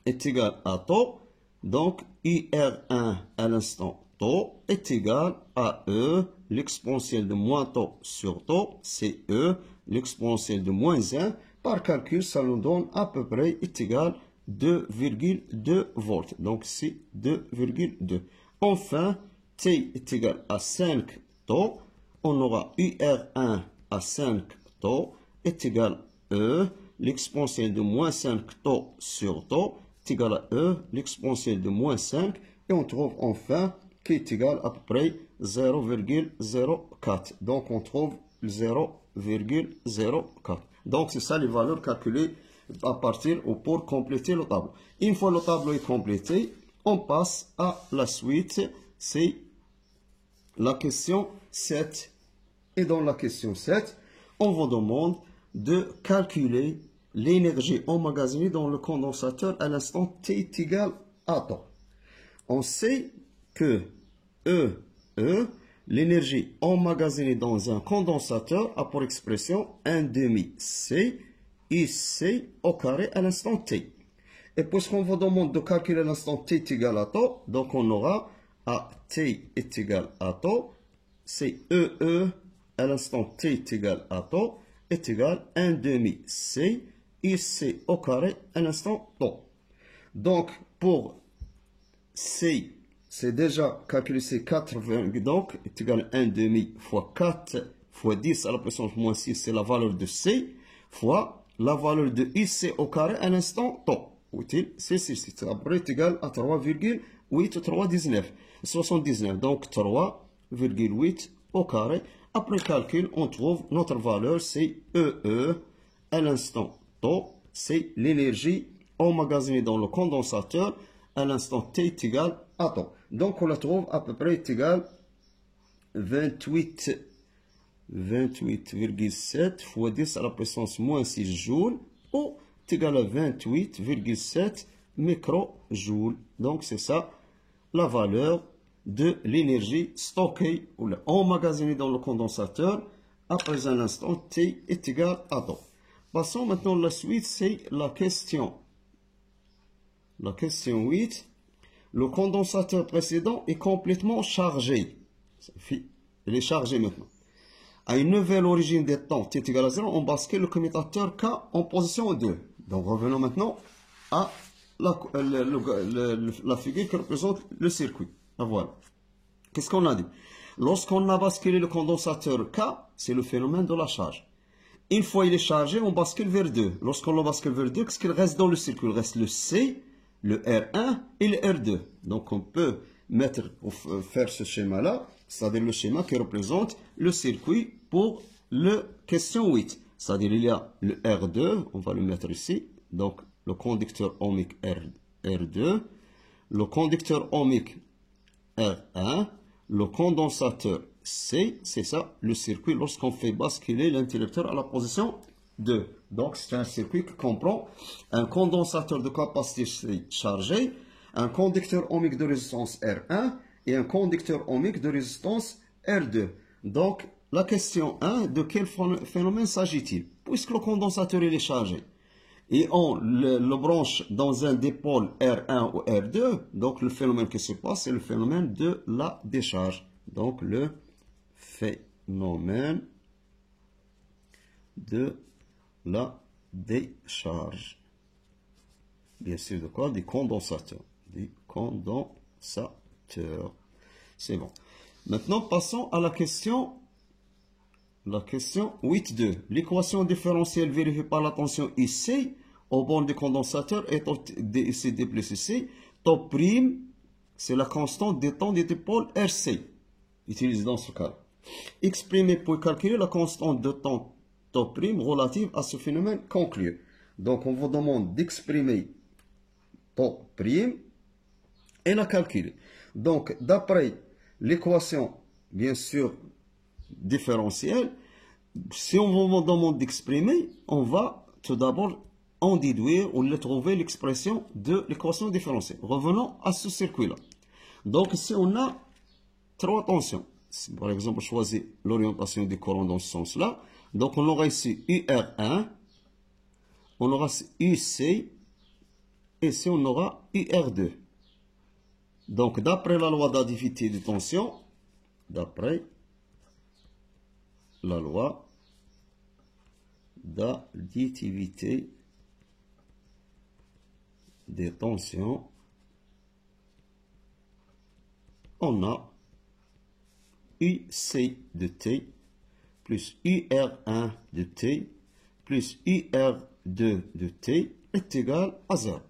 est égal à taux, donc IR1 à l'instant tau est égal à E, l'exponentielle de moins tau sur tau, c'est E, l'exponentielle de moins 1. Par calcul, ça nous donne à peu près est égal 2,2 volts. Donc, c'est 2,2. Enfin, T est égal à 5 tau. On aura UR1 à 5 tau est égal à E, l'exponentielle de moins 5 tau sur tau est égal à E, l'exponentielle de moins 5. Et on trouve enfin qui est égal à peu près 0,04. Donc, on trouve 0,04. Donc, c'est ça les valeurs calculées à partir ou pour compléter le tableau. Une fois le tableau est complété, on passe à la suite. C'est la question 7. Et dans la question 7, on vous demande de calculer l'énergie emmagasinée dans le condensateur à l'instant t est égal à temps. On sait que l'énergie emmagasinée dans un condensateur a pour expression 1/2 C IC au carré à l'instant t. Et puisqu'on vous demande de calculer l'instant t est égal à tau, donc on aura à t est égal à tau, c'est à l'instant t est égal à tau est égal 1/2 C IC au carré à l'instant tau. Donc pour C, c'est déjà calculé, c'est 4, donc est égal à 1/2 fois 4 fois 10 à la puissance moins 6, c'est la valeur de C, fois la valeur de IC au carré à l'instant tau. C'est après est égal à 3,879. Donc 3,8 au carré. Après calcul, on trouve notre valeur, c'est à l'instant tau, c'est l'énergie emmagasinée dans le condensateur à l'instant t est égal à tau. Donc on la trouve à peu près est égal 28,7 fois 10 à la puissance moins 6 joules ou est égal à 28,7 microjoules. Donc c'est ça la valeur de l'énergie stockée ou emmagasinée dans le condensateur après un instant t est égal à tau. Passons maintenant à la suite, c'est la question. La question 8. Le condensateur précédent est complètement chargé. Il est chargé maintenant. À une nouvelle origine des temps t est égal à 0, on bascule le commutateur K en position 2. Donc revenons maintenant à la figure qui représente le circuit. Voilà. Qu'est-ce qu'on a dit? Lorsqu'on a basculé le condensateur K, c'est le phénomène de la charge. Une fois il est chargé, on bascule vers 2. Lorsqu'on le bascule vers 2, qu'est-ce qu'il reste dans le circuit? Il reste le C, le R1 et le R2. Donc on peut faire ce schéma-là, c'est-à-dire le schéma qui représente le circuit pour le question 8. C'est-à-dire il y a le R2, on va le mettre ici, donc le conducteur ohmique R2, le conducteur ohmique R1, le condensateur C, c'est ça le circuit lorsqu'on fait basculer l'interrupteur à la position 2. Donc c'est un circuit qui comprend un condensateur de capacité C chargé, un conducteur ohmique de résistance R1 et un conducteur ohmique de résistance R2. Donc la question 1, de quel phénomène s'agit-il? Puisque le condensateur il est chargé et on le branche dans un dipôle R1 ou R2, donc le phénomène qui se passe, c'est le phénomène de la décharge. Donc le phénomène de la décharge. Bien sûr, de quoi? Des condensateurs. Des condensateurs. C'est bon. Maintenant, passons à la question 8.2. L'équation différentielle vérifiée par la tension IC au borne du condensateur est DIC D plus IC. Tau prime, c'est la constante des temps des dipôles RC. Utilisée dans ce cas. Exprimer pour calculer la constante de temps tau prime relative à ce phénomène conclu. Donc, on vous demande d'exprimer tau prime et la calculer. Donc, d'après l'équation, bien sûr, différentielle, si on vous demande d'exprimer, on va tout d'abord en déduire ou trouver l'expression de l'équation différentielle. Revenons à ce circuit-là. Donc, ici, on a trois tensions. Si, par exemple, on choisit l'orientation du courant dans ce sens-là. Donc, on aura ici UR1, on aura ici UC, et ici, on aura UR2. Donc, d'après la loi d'additivité de tension, d'après la loi d'additivité des tensions, on a UC de T plus UR1 de T plus UR2 de T est égal à 0.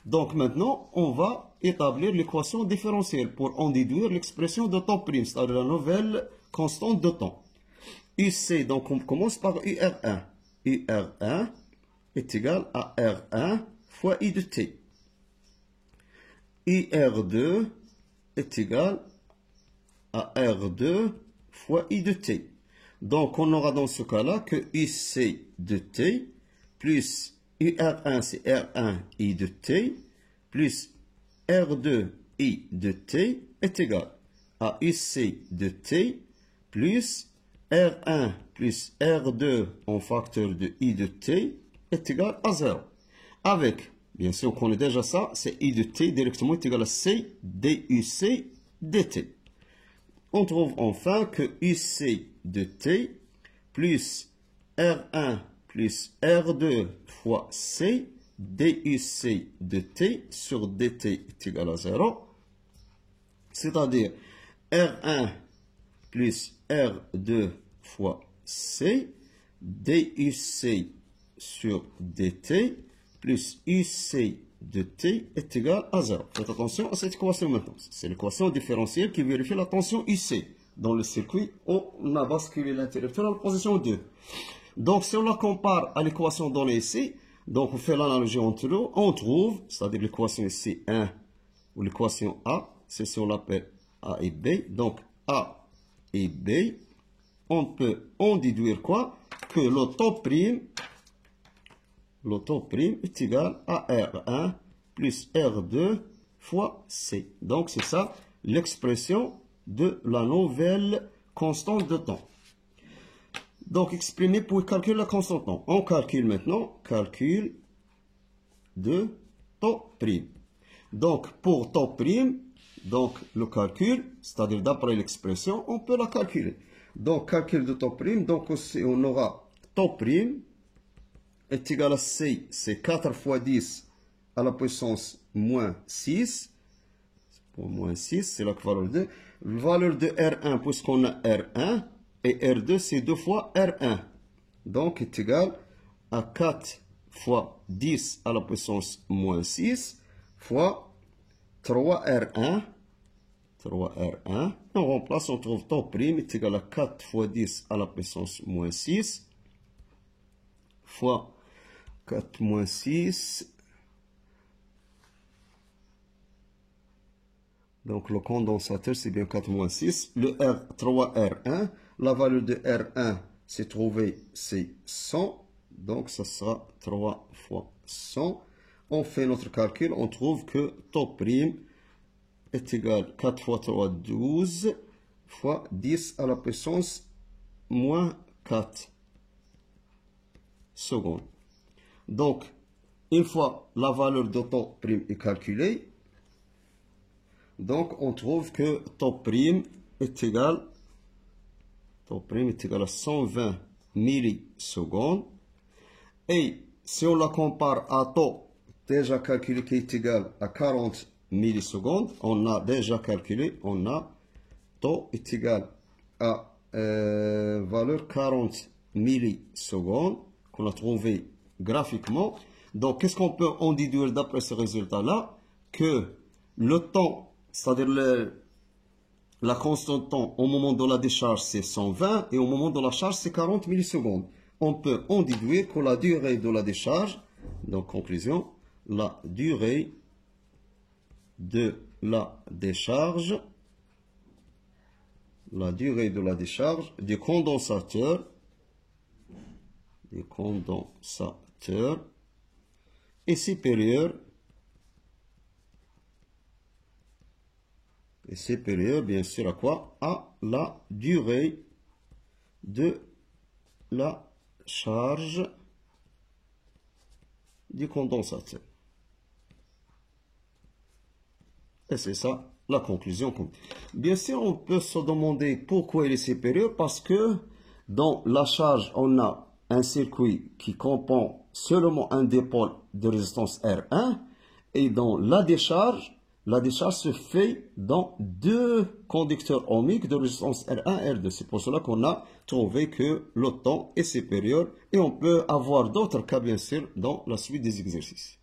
Donc maintenant, on va établir l'équation différentielle pour en déduire l'expression de temps prime, c'est-à-dire la nouvelle constante de temps. UC, donc on commence par UR1. UR1 est égal à R1 fois I de T. UR2 est égal à R2 fois I de T. Donc on aura dans ce cas-là que UC de T plus UR1 c'est R1 I de T plus R2 I de T est égal à UC de T plus R1 plus R2 en facteur de I de T est égal à 0. Avec, bien sûr, on connaît déjà ça, c'est I de T directement est égal à C DUC dt. On trouve enfin que UC de T plus R1 plus R2 fois C DUC de T sur dt est égal à 0. C'est-à-dire R1 plus R2 fois C DUC sur dt plus UC de T est égal à 0. Faites attention à cette équation maintenant. C'est l'équation différentielle qui vérifie la tension UC. Dans le circuit, on a basculé l'interrupteur à la position 2. Donc, si on la compare à l'équation donnée ici, donc on fait l'analogie entre eux, on trouve, c'est-à-dire l'équation ici 1 ou l'équation A, c'est si on l'appelle A et B. Donc, A et B, on peut en déduire quoi? Que le temps prime est égal à R1 plus R2 fois C. Donc, c'est ça l'expression de la nouvelle constante de temps. Donc, exprimé pour calculer la constante de temps. On calcule maintenant, calcul de temps prime. Donc, pour temps prime, donc le calcul, c'est-à-dire d'après l'expression, on peut la calculer. Donc, calcul de temps prime, donc aussi on aura temps prime est égal à C, c'est 4 fois 10 à la puissance moins 6. Pour moins 6, c'est la valeur de. La valeur de R1, puisqu'on a R1, et R2, c'est 2 fois R1. Donc, est égal à 4 fois 10 à la puissance moins 6 fois 3R1. 3R1. On remplace, on trouve temps prime est égal à 4 fois 10 à la puissance moins 6 fois 4 moins 6. Donc, le condensateur, c'est bien 4 moins 6. Le R, 3R1. La valeur de R1, c'est trouvé, c'est 100. Donc, ça sera 3 fois 100. On fait notre calcul. On trouve que temps prime est égal à 4 fois 3, 12 fois 10 à la puissance moins 4 secondes. Donc, une fois la valeur de temps prime est calculée, donc on trouve que temps prime est égal à 120 millisecondes. Et si on la compare à temps déjà calculé qui est égal à 40 millisecondes, on a déjà calculé, on a temps est égal à valeur 40 millisecondes qu'on a trouvé graphiquement. Donc, qu'est-ce qu'on peut en déduire d'après ce résultat-là? Que le temps, c'est-à-dire la constante de temps au moment de la décharge, c'est 120 et au moment de la charge, c'est 40 millisecondes. On peut en déduire que la durée de la décharge, donc conclusion, la durée de la décharge du condensateur est supérieure bien sûr à quoi? À la durée de la charge du condensateur. Et c'est ça la conclusion. Bien sûr, on peut se demander pourquoi il est supérieur, parce que dans la charge, on a un circuit qui comprend seulement un dipôle de résistance R1, et dans la décharge se fait dans deux conducteurs ohmiques de résistance R1 et R2. C'est pour cela qu'on a trouvé que le temps est supérieur, et on peut avoir d'autres cas, bien sûr, dans la suite des exercices.